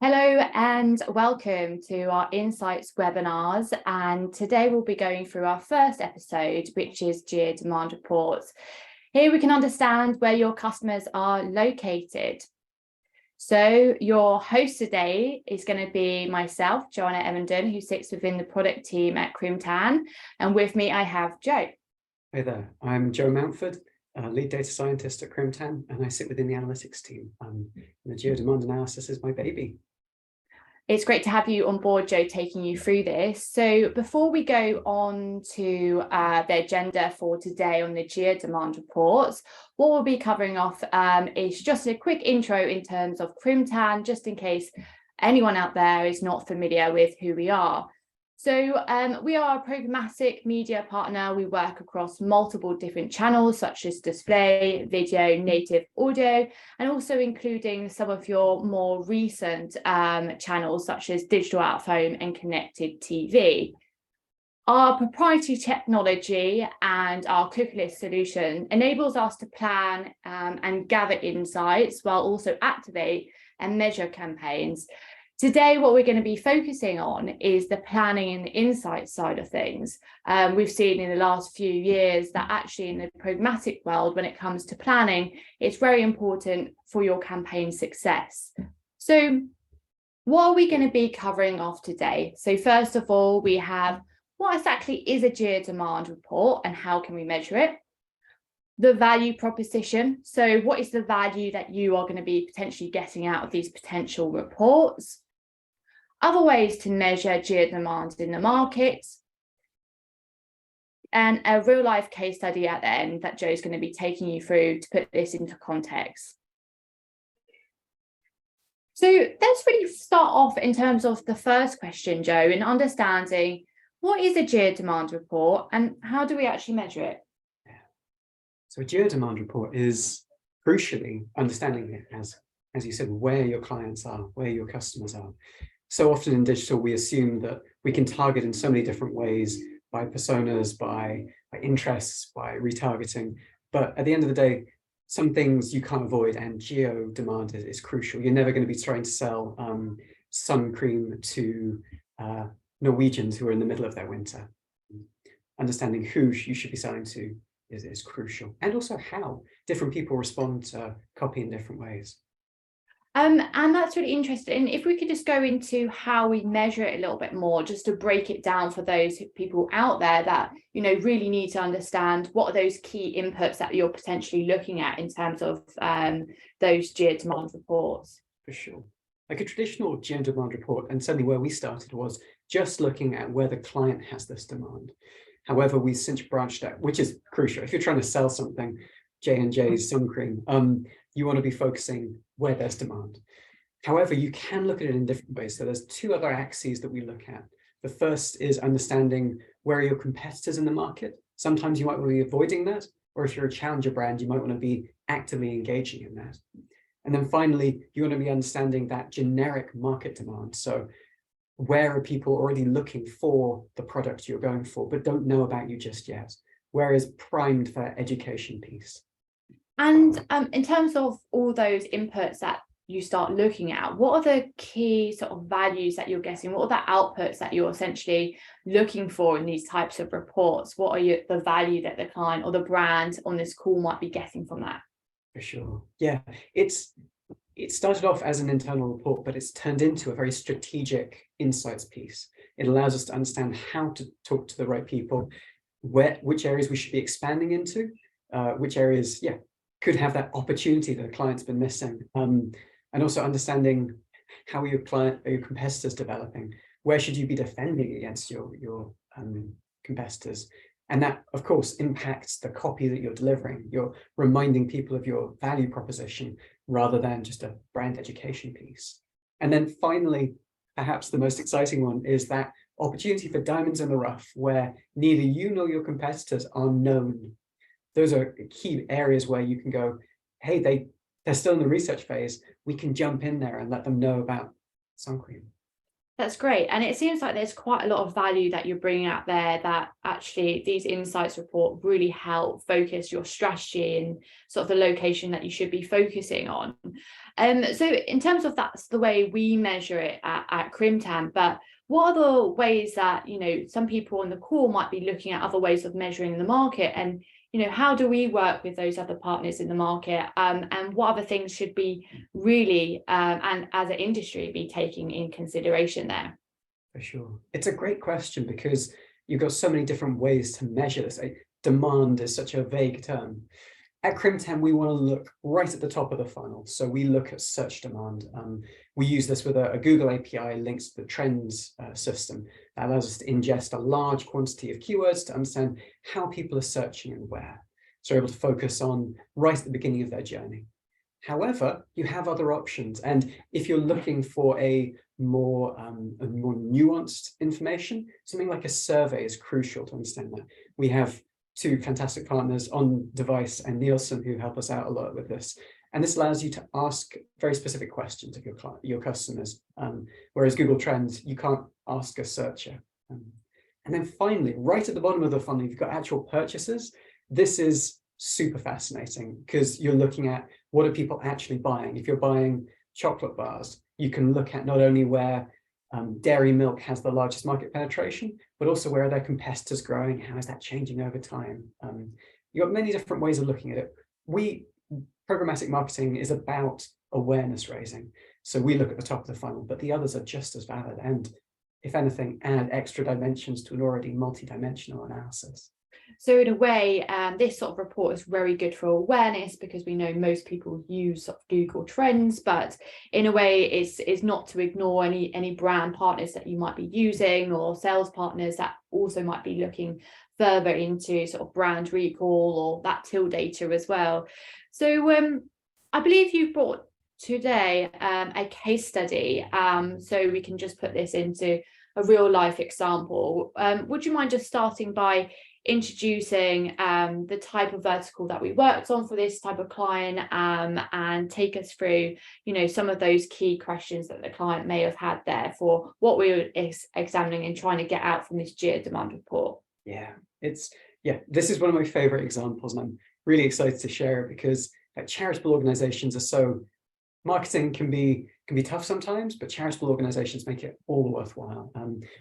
Hello and welcome to our Insights webinars, and today we'll be going through our first episode, which is Geo-demand reports. Here we can understand where your customers are located. So your host today is going to be myself, Joanna Evenden, who sits within the product team at Crimtan, and with me I have Joe. Hey there, I'm Joe Mountford, lead data scientist at Crimtan, and I sit within the analytics team. The Geo-demand analysis is my baby. It's great to have you on board, Joe, taking you through this. So before we go on to the agenda for today on the Geo-demand reports, what we'll be covering off is just a quick intro in terms of Crimtan, just in case anyone out there is not familiar with who we are. So we are a programmatic media partner. We work across multiple different channels such as display, video, native audio, and also including some of your more recent channels such as digital out-of-home and connected TV. Our proprietary technology and our cookieless solution enables us to plan and gather insights while also activate and measure campaigns. Today, what we're going to be focusing on is the planning and the insight side of things. We've seen in the last few years that actually in the programmatic world, when it comes to planning, it's very important for your campaign success. So what are we going to be covering off today? So first of all, we have what exactly is a Geo-demand report and how can we measure it? The value proposition. So what is the value that you are going to be potentially getting out of these potential reports? Other ways to measure geo-demand in the market, and a real life case study at the end that Joe's going to be taking you through to put this into context. So let's really start off in terms of the first question, Joe, in understanding what is a geo-demand report and how do we actually measure it? So a geo-demand report is crucially understanding it as you said, where your clients are, where your customers are. So often in digital, we assume that we can target in so many different ways by personas, by interests, by retargeting. But at the end of the day, some things you can't avoid, and geo-demand is crucial. You're never going to be trying to sell sun cream to Norwegians who are in the middle of their winter. Understanding who you should be selling to is crucial, and also how different people respond to copy in different ways. And that's really interesting. If we could just go into how we measure it a little bit more, just to break it down for those people out there that, you know, really need to understand what are those key inputs that you're potentially looking at in terms of those geo-demand reports. For sure. Like a traditional geo-demand report, and certainly where we started, was just looking at where the client has this demand. However, we've since branched out, which is crucial. If you're trying to sell something, J&J's sun cream, you want to be focusing where there's demand. However, you can look at it in different ways. So there's two other axes that we look at. The first is understanding where are your competitors in the market. Sometimes you might want to be avoiding that, or if you're a challenger brand, you might want to be actively engaging in that. And then finally, you want to be understanding that generic market demand. So where are people already looking for the product you're going for, but don't know about you just yet? Where is primed for education piece? And in terms of all those inputs that you start looking at, what are the key sort of values that you're getting? What are the outputs that you're essentially looking for in these types of reports? What are the value that the client or the brand on this call might be getting from that? For sure. Yeah, it started off as an internal report, but it's turned into a very strategic insights piece. It allows us to understand how to talk to the right people, which areas we should be expanding into, which areas, could have that opportunity that a client's been missing, and also understanding how are your competitors developing, where should you be defending against your competitors, and that of course impacts the copy that you're delivering. You're reminding people of your value proposition rather than just a brand education piece. And then finally, perhaps the most exciting one is that opportunity for diamonds in the rough, where neither you nor your competitors are known. Those are key areas where you can go, hey, they're still in the research phase. We can jump in there and let them know about sun cream. That's great. And it seems like there's quite a lot of value that you're bringing out there, that actually these insights report really help focus your strategy and sort of the location that you should be focusing on. So in terms of that's the way we measure it at Crimtan, but what other ways that, some people on the call might be looking at other ways of measuring the market, and, how do we work with those other partners in the market, and what other things should be really, and as an industry, be taking in consideration there? For sure. It's a great question because you've got so many different ways to measure this. Demand is such a vague term. At Crimtan, we want to look right at the top of the funnel. So we look at search demand. We use this with a Google API links to the trends system that allows us to ingest a large quantity of keywords to understand how people are searching and where. So we're able to focus on right at the beginning of their journey. However, you have other options. And if you're looking for a more nuanced information, something like a survey is crucial to understand that. We have two fantastic partners, On Device and Nielsen, who help us out a lot with this. And this allows you to ask very specific questions of your customers, whereas Google Trends, you can't ask a searcher. And then finally, right at the bottom of the funnel, you've got actual purchases. This is super fascinating because you're looking at what are people actually buying. If you're buying chocolate bars, you can look at not only where dairy milk has the largest market penetration, but also where are their competitors growing? How is that changing over time? You've got many different ways of looking at it. Programmatic marketing is about awareness raising. So we look at the top of the funnel, but the others are just as valid. And if anything, add extra dimensions to an already multi-dimensional analysis. So in a way, this sort of report is very good for awareness because we know most people use sort of Google Trends, but in a way it's not to ignore any brand partners that you might be using or sales partners that also might be looking further into sort of brand recall or that till data as well. So I believe you've brought today a case study, so we can just put this into a real life example. Would you mind just starting by introducing the type of vertical that we worked on for this type of client, and take us through, some of those key questions that the client may have had there for what we were examining and trying to get out from this Geo-demand report? This is one of my favorite examples, and I'm really excited to share it because charitable organizations are so, marketing can be tough sometimes, but charitable organizations make it all worthwhile.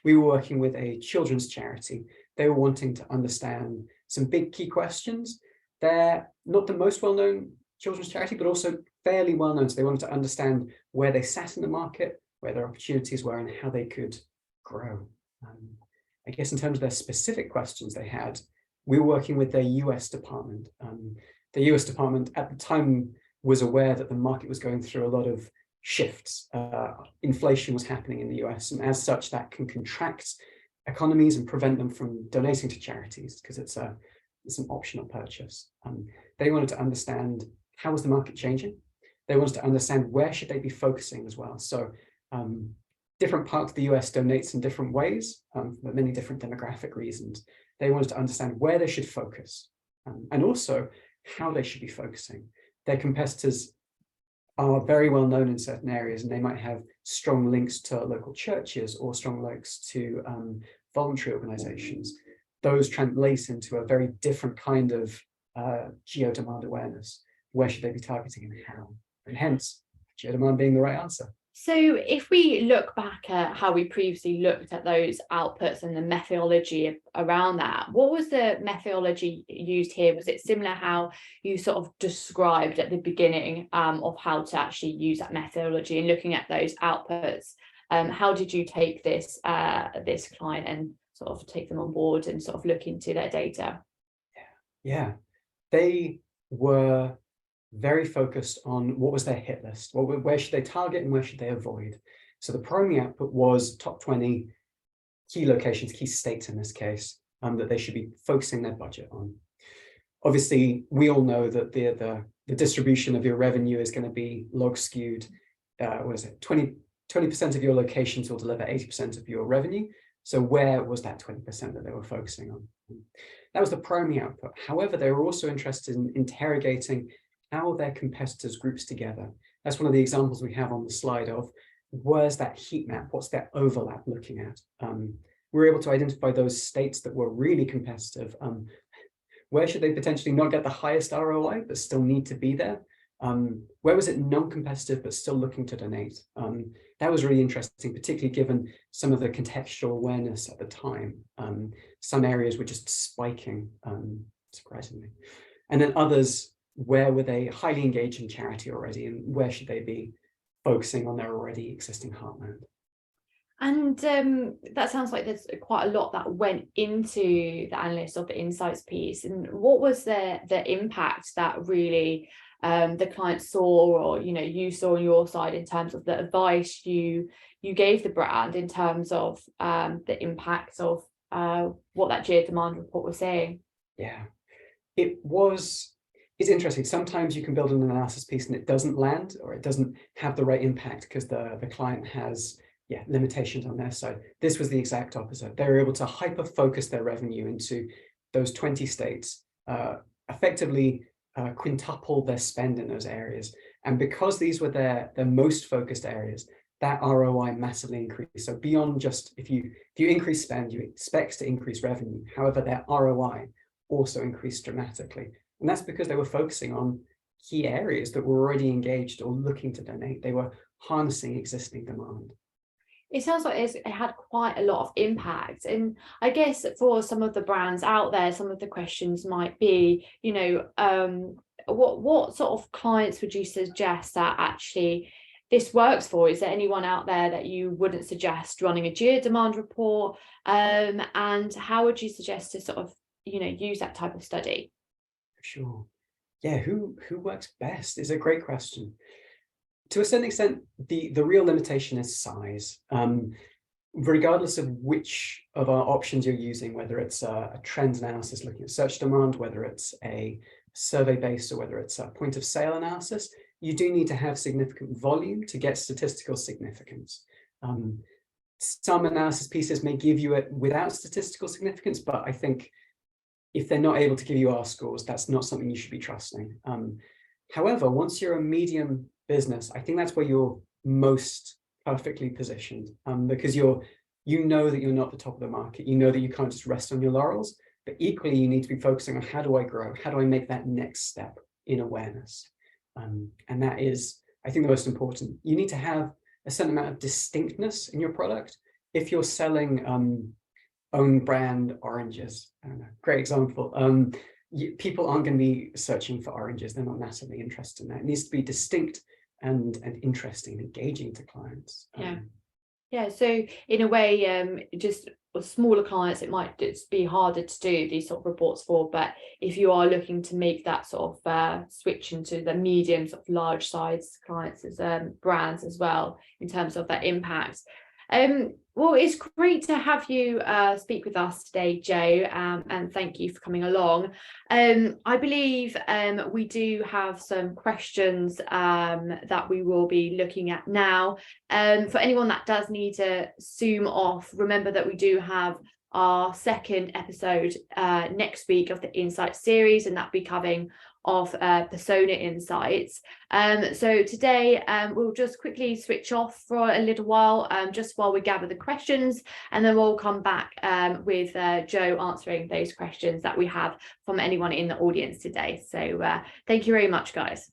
We were working with a children's charity. They were wanting to understand some big key questions. They're not the most well-known children's charity, but also fairly well-known. So they wanted to understand where they sat in the market, where their opportunities were, and how they could grow. I guess in terms of their specific questions they had, we were working with their US department. The US department at the time was aware that the market was going through a lot of shifts. Inflation was happening in the US, and as such, that can contract economies and prevent them from donating to charities because it's an optional purchase. They wanted to understand how was the market changing. They wanted to understand where should they be focusing as well. So different parts of the US donates in different ways for many different demographic reasons. They wanted to understand where they should focus and also how they should be focusing. Their competitors are very well known in certain areas, and they might have strong links to local churches or strong links to voluntary organizations. Those translate into a very different kind of geo-demand awareness. Where should they be targeting and how? And hence, geo-demand being the right answer. So if we look back at how we previously looked at those outputs and the methodology around that, what was the methodology used here? Was it similar how you sort of described at the beginning of how to actually use that methodology and looking at those outputs? How did you take this client and sort of take them on board and sort of look into their data? Yeah, they were very focused on what was their hit list, where should they target and where should they avoid. So the primary output was top 20 key locations, key states in this case, that they should be focusing their budget on. Obviously, we all know that the distribution of your revenue is going to be log skewed. 20% of your locations will deliver 80% of your revenue. So where was that 20% that they were focusing on? That was the primary output. However, they were also interested in interrogating how their competitors groups together. That's one of the examples we have on the slide of where's that heat map, what's that overlap looking at. We were able to identify those states that were really competitive. Where should they potentially not get the highest ROI but still need to be there? Where was it non-competitive but still looking to donate? That was really interesting, particularly given some of the contextual awareness at the time. Some areas were just spiking, surprisingly. And then others, where were they highly engaged in charity already, and where should they be focusing on their already existing heartland? And that sounds like there's quite a lot that went into the analysis of the insights piece. And what was the impact that really the client saw, or you saw on your side, in terms of the advice you gave the brand in terms of the impact of what that Geo-demand report was saying? Yeah, it's interesting. Sometimes you can build an analysis piece and it doesn't land, or it doesn't have the right impact because the client has limitations on their side. This was the exact opposite. They were able to hyper focus their revenue into those 20 states, effectively quintuple their spend in those areas. And because these were their most focused areas, that ROI massively increased. So beyond just if you increase spend, you expect to increase revenue. However, their ROI also increased dramatically. And that's because they were focusing on key areas that were already engaged or looking to donate. They were harnessing existing demand. It sounds like it had quite a lot of impact. And I guess for some of the brands out there, some of the questions might be, what sort of clients would you suggest that actually this works for? Is there anyone out there that you wouldn't suggest running a Geo-demand report? And how would you suggest to sort of, use that type of study? Sure. Yeah, who works best is a great question. To a certain extent, the real limitation is size. Regardless of which of our options you're using, whether it's a trends analysis looking at search demand, whether it's a survey-based, or whether it's a point of sale analysis, you do need to have significant volume to get statistical significance. Some analysis pieces may give you it without statistical significance, but I think if they're not able to give you R scores, that's not something you should be trusting. However, once you're a medium business, I think that's where you're most perfectly positioned, because you know that you're not the top of the market. You know that you can't just rest on your laurels, but equally you need to be focusing on how do I grow? How do I make that next step in awareness? And that is, I think, the most important. You need to have a certain amount of distinctness in your product. If you're selling own brand oranges, I don't know, great example. People aren't going to be searching for oranges. They're not massively interested in that. It needs to be distinct and interesting and engaging to clients. Yeah, so in a way, just with smaller clients, it might just be harder to do these sort of reports for. But if you are looking to make that sort of switch into the medium, sort of large size clients as brands as well, in terms of that impact. Well, it's great to have you speak with us today, Joe, and thank you for coming along. I believe we do have some questions that we will be looking at now. For anyone that does need to zoom off, remember that we do have our second episode next week of the Insights series, and that'll be covering of persona insights. So today we'll just quickly switch off for a little while, just while we gather the questions, and then we'll come back with Joe answering those questions that we have from anyone in the audience today. So thank you very much, guys.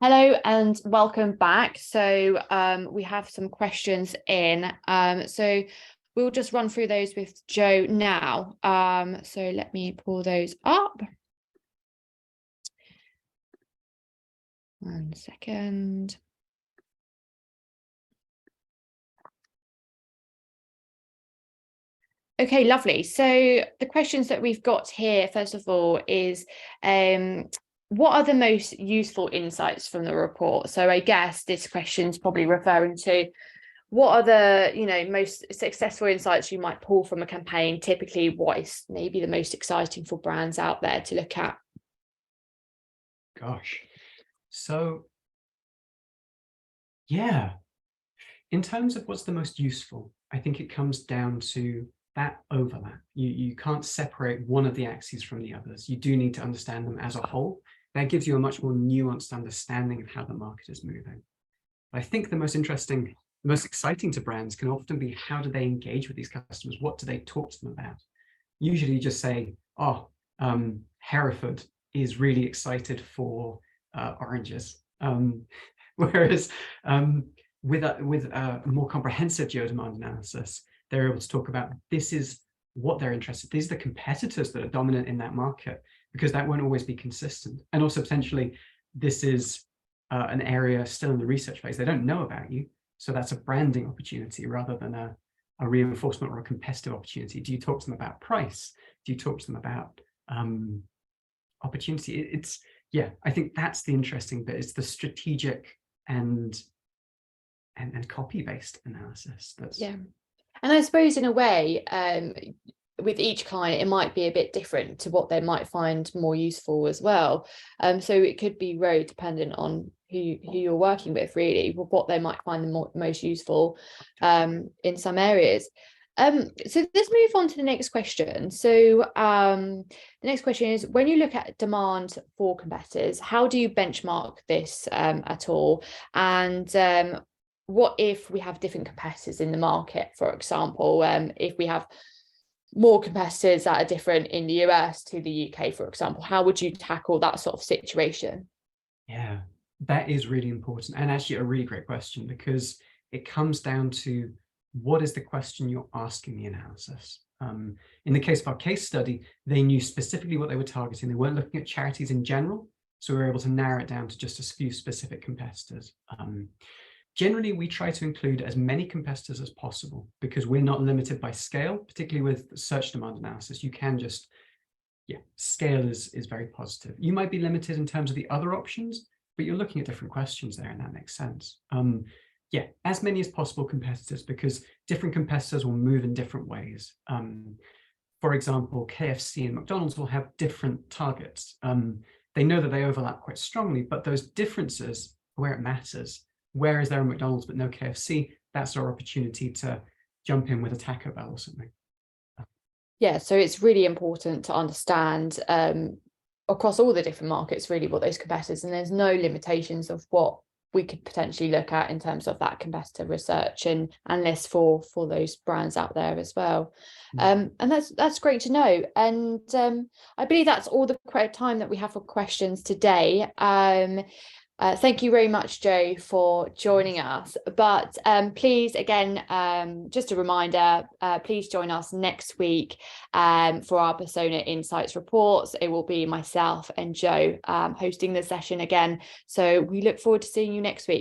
Hello and welcome back. So we have some questions in. So we'll just run through those with Joe now. So let me pull those up. 1 second. Okay, lovely. So the questions that we've got here, first of all, is what are the most useful insights from the report? So I guess this question is probably referring to what are the most successful insights you might pull from a campaign? Typically, what is maybe the most exciting for brands out there to look at? Gosh. So, yeah, in terms of what's the most useful, I think it comes down to that overlap. You can't separate one of the axes from the others. You do need to understand them as a whole. That gives you a much more nuanced understanding of how the market is moving. I think the most interesting, the most exciting to brands can often be how do they engage with these customers? What do they talk to them about? Usually you just say, oh, Hereford is really excited for oranges. Whereas with a more comprehensive geo-demand analysis, they're able to talk about this is what they're interested in. These are the competitors that are dominant in that market, because that won't always be consistent. And also potentially this is an area still in the research phase. They don't know about you. So that's a branding opportunity rather than a reinforcement or a competitive opportunity. Do you talk to them about price? Do you talk to them about opportunity? Yeah, I think that's the interesting bit. It's the strategic and copy-based analysis. Yeah. And I suppose in a way, with each client, it might be a bit different to what they might find more useful as well. So it could be very dependent on who you're working with, really, what they might find the most useful in some areas. So let's move on to the next question. So the next question is, when you look at demand for competitors, how do you benchmark this at all? And what if we have different competitors in the market, for example, if we have more competitors that are different in the US to the UK, for example, how would you tackle that sort of situation? Yeah, that is really important, and actually a really great question, because it comes down to what is the question you're asking the analysis. In the case of our case study, they knew specifically what they were targeting. They weren't looking at charities in general, so we were able to narrow it down to just a few specific competitors. Generally, we try to include as many competitors as possible because we're not limited by scale, particularly with search demand analysis. You can just, yeah, scale is very positive. You might be limited in terms of the other options, but you're looking at different questions there, and that makes sense. Yeah, as many as possible competitors, because different competitors will move in different ways. For example, KFC and McDonald's will have different targets. They know that they overlap quite strongly, but those differences are where it matters. Where is there a McDonald's but no KFC? That's our opportunity to jump in with a Taco Bell or something. Yeah, so it's really important to understand across all the different markets, really, what those competitors, and there's no limitations of what we could potentially look at in terms of that competitor research and lists for those brands out there as well. And that's great to know. And I believe that's all the time that we have for questions today. Thank you very much, Joe, for joining us. But please, again, just a reminder, please join us next week for our Persona Insights reports. It will be myself and Joe hosting the session again. So we look forward to seeing you next week.